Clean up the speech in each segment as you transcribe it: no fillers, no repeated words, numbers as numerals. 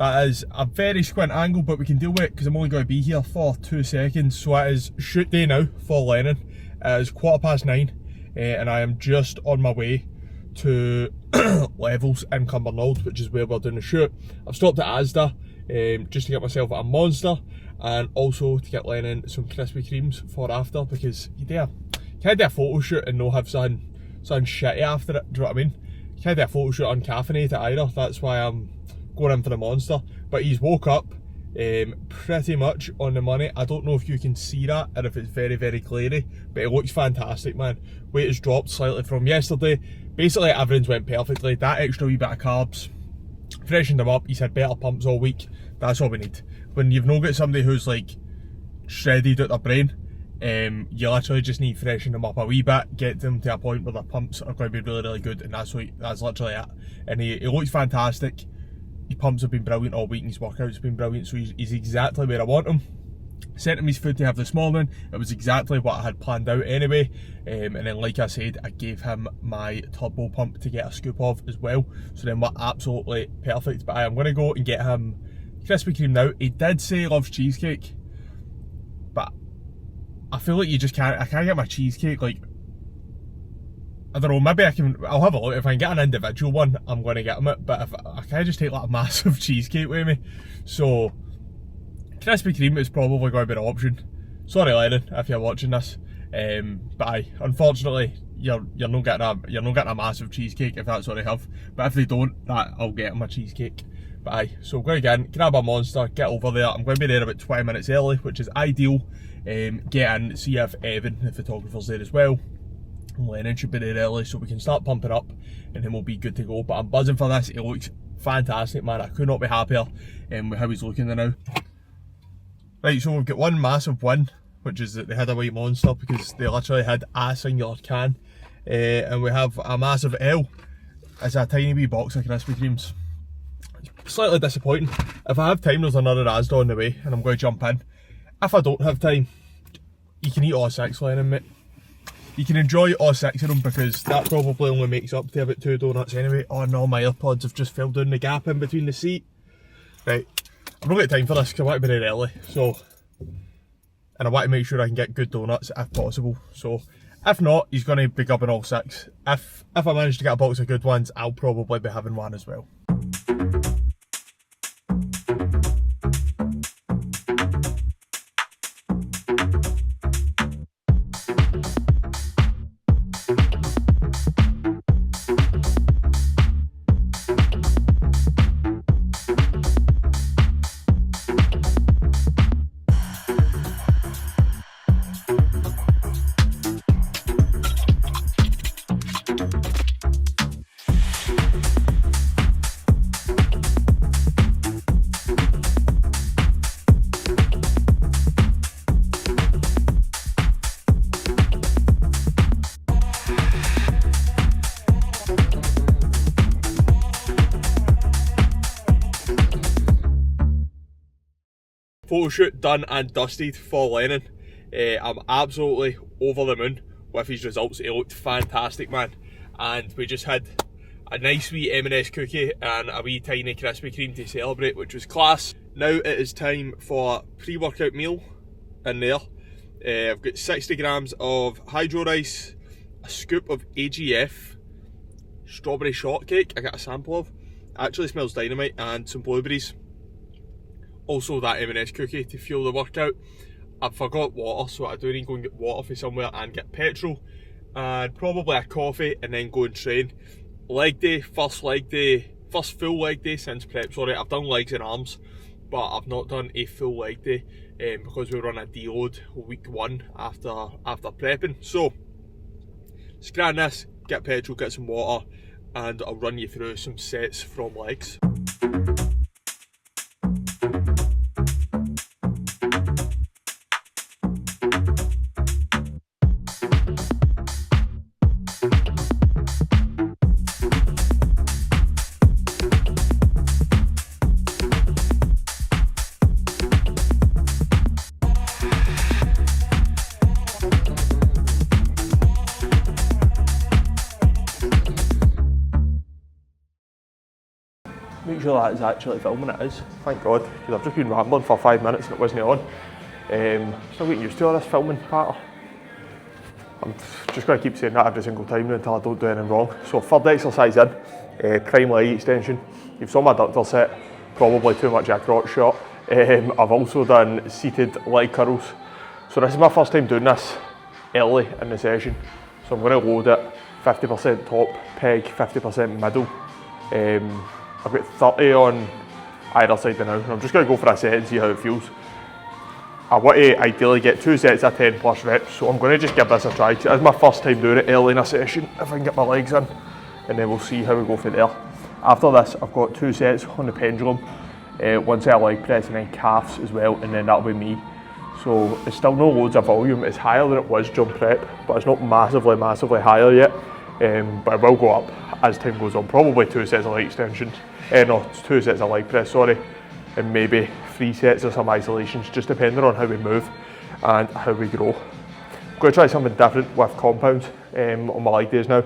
That is a very squint angle, but we can deal with it because I'm only going to be here for 2 seconds. So it is shoot day now for Lennon. It is 9:15 and I am just on my way to Levels in Cumbernauld, which is where we're doing the shoot. I've stopped at Asda just to get myself a Monster and also to get Lennon some Krispy Kremes for after, because you can't do a photo shoot and not have something shitty after it, do you know what I mean? You can't do a photo shoot uncaffeinated either, that's why I'm going in for the Monster. But he's woke up pretty much on the money. I don't know if you can see that or if it's very, very glary, but it looks fantastic, man. Weight has dropped slightly from yesterday. Basically everything's went perfectly. That extra wee bit of carbs freshened him up. He's had better pumps all week. That's all we need. When you've not got somebody who's like shredded out their brain, you literally just need to freshen them up a wee bit, get them to a point where their pumps are going to be really, really good, and that's literally it. And he looks fantastic. His pumps have been brilliant all week and his workouts have been brilliant, so he's exactly where I want him. Sent him his food to have this morning. It was exactly what I had planned out anyway, and then like I said, I gave him my turbo pump to get a scoop of as well, so then we're absolutely perfect. But I am going to go and get him Krispy Kreme now. He did say he loves cheesecake, but I feel like I can't get my cheesecake, like, I don't know, maybe I'll have a look. If I can get an individual one, I'm going to get him it, but if I can't just take like a massive cheesecake with me. So Krispy Kreme is probably going to be an option. Sorry Lennon, if you're watching this, but unfortunately you're not getting a massive cheesecake if that's what they have. But if they don't, I'll get them a cheesecake. But so we're going to get in, grab a Monster, get over there. I'm going to be there about 20 minutes early, which is ideal. Get in, see if Evan, the photographer's there as well. Lennon should be there early so we can start pumping up and then we'll be good to go. But I'm buzzing for this. It looks fantastic, man. I could not be happier with how he's looking there now. Right, so we've got one massive win, which is that they had a white Monster because they literally had a singular can, and we have a massive L. It's a tiny wee box of Krispy Kremes. It's slightly disappointing. If I have time, there's another Asda on the way and I'm going to jump in. If I don't have time, you can eat all 6, Lennon, mate. You can enjoy all 6 of them because that probably only makes up to about 2 donuts anyway. Oh no, my AirPods have just fell down the gap in between the seat. Right, I've not got time for this because I want to be there early, so, and I want to make sure I can get good donuts if possible. So if not, he's going to be gubbing all 6. If I manage to get a box of good ones, I'll probably be having one as well. Photo shoot done and dusted for Lennon. I'm absolutely over the moon with his results. He looked fantastic, man. And we just had a nice wee M&S cookie and a wee tiny Krispy Kreme to celebrate, which was class. Now it is time for pre-workout meal in there. I've got 60 grams of hydro rice, a scoop of AGF, strawberry shortcake I got a sample of, actually smells dynamite, and some blueberries. Also that M&S cookie to fuel the workout. I forgot water, so I do need to go and get water for somewhere and get petrol. And probably a coffee and then go and train. Leg day, first full leg day since prep, sorry. I've done legs and arms, but I've not done a full leg day because we run a deload week 1 after prepping. So, scan this, get petrol, get some water, and I'll run you through some sets from legs. Make sure that is actually filming. It is, thank God, because I've just been rambling for 5 minutes and it wasn't on. Still getting used to all this filming pattern. I'm just going to keep saying that every single time until I don't do anything wrong. So third exercise in, prime leg extension. You've saw my adductor set, probably too much of a crotch shot. I've also done seated leg curls. So this is my first time doing this early in the session. So I'm going to load it 50% top peg, 50% middle. I've got 30 on either side now, and I'm just going to go for a set and see how it feels. I want to ideally get 2 sets of 10 plus reps, so I'm going to just give this a try. It's my first time doing it early in a session, if I can get my legs in, and then we'll see how we go from there. After this, I've got 2 sets on the pendulum, 1 set of leg press and then calves as well, and then that'll be me. So it's still no loads of volume. It's higher than it was jump prep, but it's not massively higher yet. But it will go up as time goes on. Probably 2 sets of leg extensions, no, 2 sets of leg press, sorry, and maybe 3 sets of some isolations, just depending on how we move and how we grow. I'm going to try something different with compounds on my leg days now,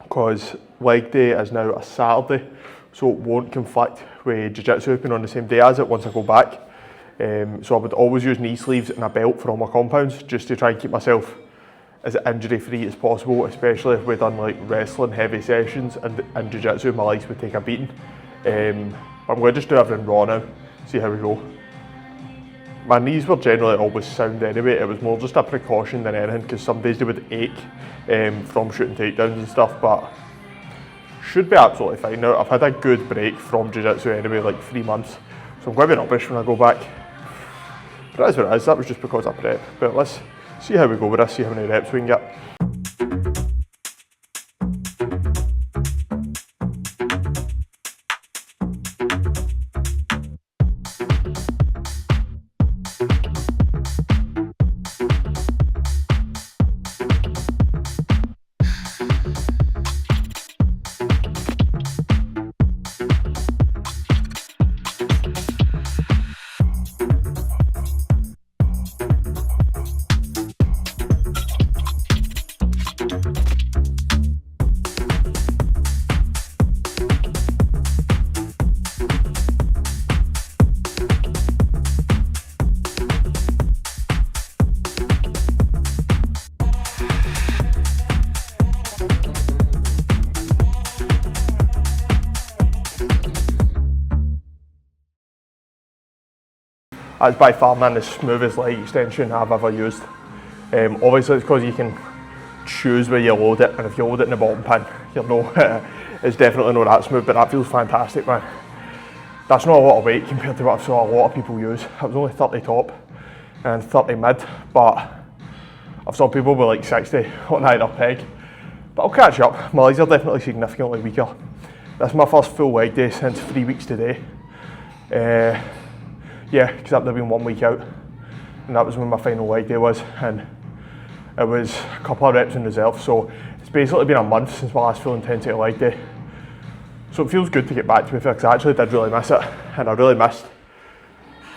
because leg day is now a Saturday, so it won't conflict with jiu-jitsu being on the same day as it once I go back. So I would always use knee sleeves and a belt for all my compounds, just to try and keep myself as injury free as possible, especially if we've done like wrestling heavy sessions and jiu-jitsu, my legs would take a beating. I'm going to just do everything raw now, see how we go. My knees were generally always sound anyway. It was more just a precaution than anything, because some days they would ache from shooting takedowns and stuff, but should be absolutely fine now. I've had a good break from jiu-jitsu anyway, like 3 months, so I'm going to be rubbish when I go back. But that is what it is, that was just because of prep. But let's see how we go with this, see how many reps we can get. That's by far, man, the smoothest leg extension I've ever used. Obviously it's because you can choose where you load it, and if you load it in the bottom pin, you'll know it's definitely not that smooth, but that feels fantastic, man. That's not a lot of weight compared to what I've saw a lot of people use. It was only 30 top and 30 mid, but I've saw people with like 60 on either peg. But I'll catch up, my legs are definitely significantly weaker. This is my first full leg day since 3 weeks today. Yeah, except I've been 1 week out, and that was when my final leg day was, and it was a couple of reps in reserve, so it's basically been a month since my last full intensity leg day. So it feels good to get back, to be fair, because I actually did really miss it, and I really missed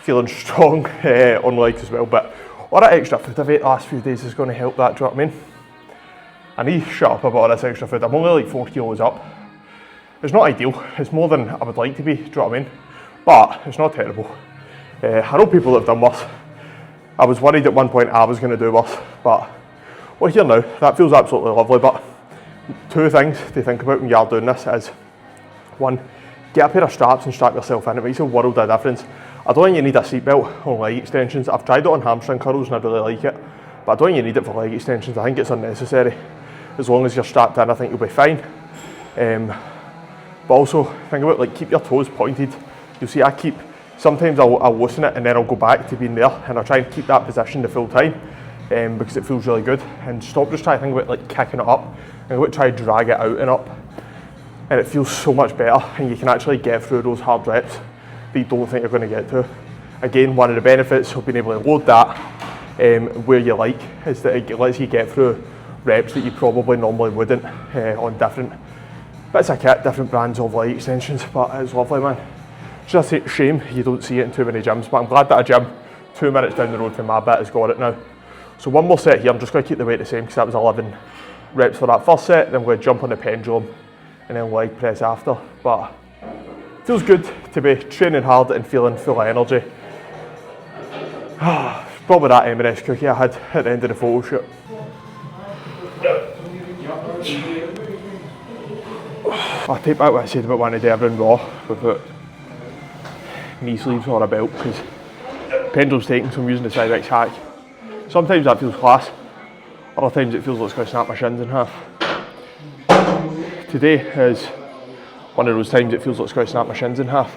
feeling strong on legs as well. But all that extra food I've ate the last few days is going to help that, do you know what I mean? I need to shut up about all this extra food. I'm only like 4 kilos up. It's not ideal, it's more than I would like to be, do you know what I mean? But it's not terrible. I know people that have done worse. I was worried at one point I was going to do worse, but we're here now. That feels absolutely lovely. But 2 things to think about when you are doing this is, 1, get a pair of straps and strap yourself in. It makes a world of difference. I don't think you need a seatbelt on leg extensions. I've tried it on hamstring curls and I really like it, but I don't think you need it for leg extensions. I think it's unnecessary. As long as you're strapped in, I think you'll be fine. But also think about, like, keep your toes pointed. You'll see sometimes I'll loosen it and then I'll go back to being there, and I'll try and keep that position the full time because it feels really good. And stop just trying to think about like kicking it up, and try to drag it out and up, and it feels so much better, and you can actually get through those hard reps that you don't think you're going to get to. Again, one of the benefits of being able to load that where you like is that it lets you get through reps that you probably normally wouldn't on different bits of kit, different brands of leg extensions. But it's lovely, man. Just a shame you don't see it in too many gyms, but I'm glad that a gym 2 minutes down the road from my bit has got it now. So 1 more set here. I'm just going to keep the weight the same because that was 11 reps for that first set. Then I'm going to jump on the pendulum and then leg press after. But Feels good to be training hard and feeling full of energy. Probably that M&S cookie I had at the end of the photo shoot. I'll take back what I said about wanting to do everything raw without knee sleeves or a belt, because pendulum's taking, so I'm using the Cyrex hack. Sometimes that feels class, other times it feels like it's going to snap my shins in half. Today is one of those times it feels like it's going to snap my shins in half.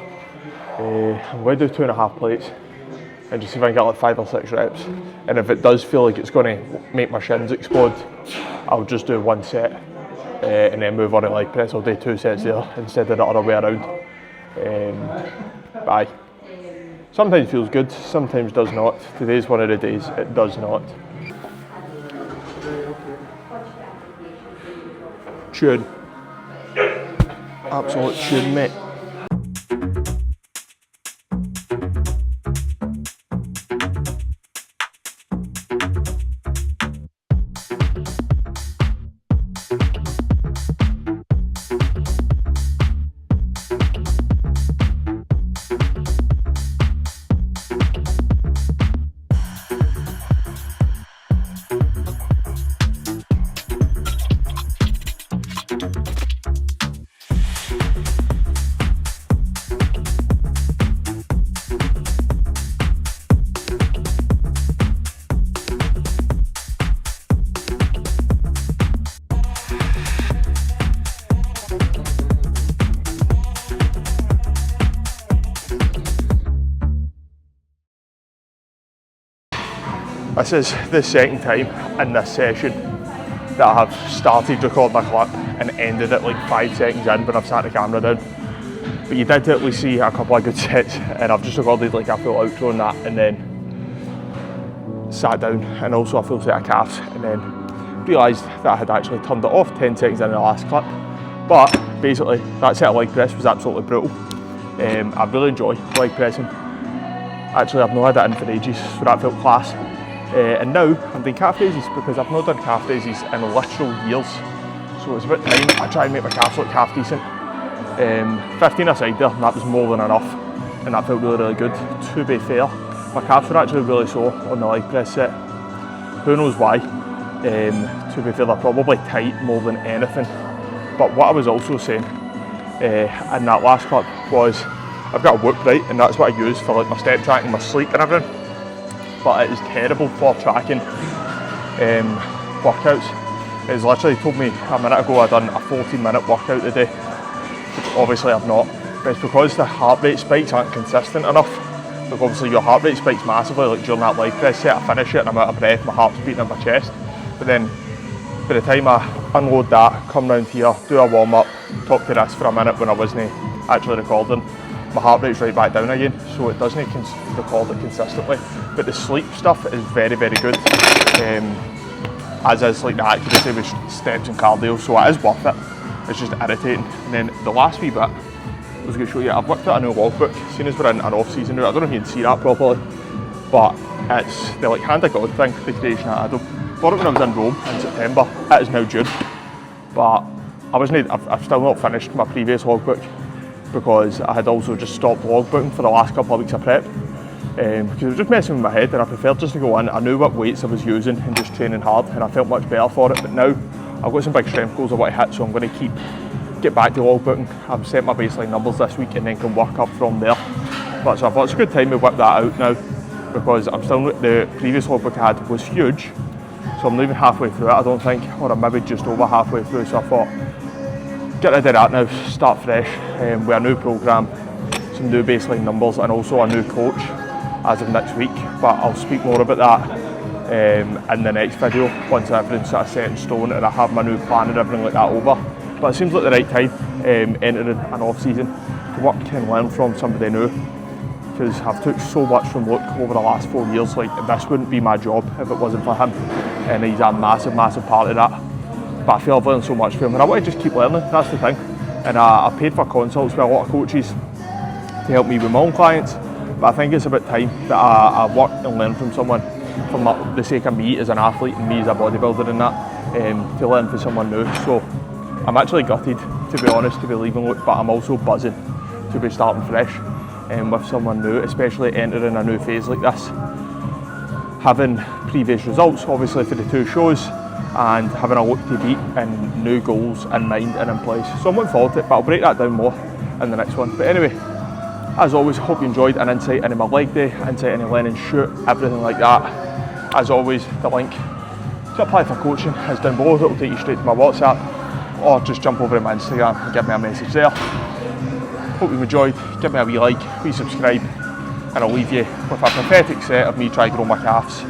I'm going to do 2.5 plates and just see if I can get like 5 or 6 reps. And if it does feel like it's going to make my shins explode, I'll just do 1 set and then move on to leg press. I'll do 2 sets there instead of the other way around. But aye. Sometimes feels good, sometimes does not. Today's one of the days it does not. Tune. Absolute tune, mate. This is the second time in this session that I have started recording a clip and ended it like 5 seconds in when I've sat the camera down. But you did at least see a couple of good sets, and I've just recorded like a full outro on that and then sat down and also a full set of calves, and then realised that I had actually turned it off 10 seconds in the last clip. But basically that set of leg press was absolutely brutal. I really enjoy leg pressing. Actually I've not had that in for ages, so that felt class. And now I'm doing calf raises because I've not done calf raises in literal years. So it's about time I try and make my calves look half decent. 15 aside there, and that was more than enough. And that felt really, really good. To be fair, my calves were actually really sore on the leg press set. Who knows why? To be fair, they're probably tight more than anything. But what I was also saying in that last clip was I've got a whoop, right, and that's what I use for like my step track and my sleep and everything. But it is terrible for tracking workouts. It's literally told me a minute ago I'd done a 14-minute workout today, which obviously I've not. But it's because the heart rate spikes aren't consistent enough. Like obviously your heart rate spikes massively, like during that leg press set, I finish it and I'm out of breath, my heart's beating in my chest. But then by the time I unload that, come round here, do a warm up, talk to this for a minute when I wasn't actually recording, my heart rate's right back down again, so it doesn't record it consistently. But the sleep stuff is very, very good, as is like the accuracy with steps and cardio, so it is worth it. It's just irritating. And then the last wee bit I was going to show you, I've worked out a new logbook, seeing as we're in an off-season now. I don't know if you can see that properly, but it's the like hand of God thing, the creation that I do. Bought it when I was in Rome in September. It is now June, but I've still not finished my previous logbook because I had also just stopped logbooking for the last couple of weeks of prep because it was just messing with my head, and I preferred just to go in. I knew what weights I was using and just training hard, and I felt much better for it. But now I've got some big strength goals I want to hit, so I'm going to get back to logbooking. I've set my baseline numbers this week and then can work up from there. But so I thought it's a good time to whip that out now, because I'm still, the previous logbook I had was huge, so I'm not even halfway through it, I don't think, or I'm maybe just over halfway through. So I thought, get rid of that now, start fresh with a new programme, some new baseline numbers, and also a new coach as of next week. But I'll speak more about that in the next video once everything's sort of set in stone and I have my new plan and everything like that over. But it seems like the right time entering an off season to work and learn from somebody new, because I've took so much from Luke over the last 4 years. Like, this wouldn't be my job if it wasn't for him, and he's a massive part of that. But I feel I've learned so much from him, and I want to just keep learning, that's the thing. And I paid for consults with a lot of coaches to help me with my own clients, but I think it's about time that I work and learn from someone, for the sake of me as an athlete and me as a bodybuilder and that, to learn from someone new. So I'm actually gutted, to be honest, to be leaving Luke, but I'm also buzzing to be starting fresh with someone new, especially entering a new phase like this. Having previous results, obviously, for the 2 shows, and having a look to beat and new goals in mind and in place. So I'm looking forward to it, but I'll break that down more in the next one. But anyway, as always, hope you enjoyed an insight into my leg day, insight into Lennon's shoot, everything like that. As always, the link to apply for coaching is down below. It'll take you straight to my WhatsApp, or just jump over to my Instagram and give me a message there. Hope you've enjoyed. Give me a wee like, wee subscribe, and I'll leave you with a pathetic set of me trying to grow my calves.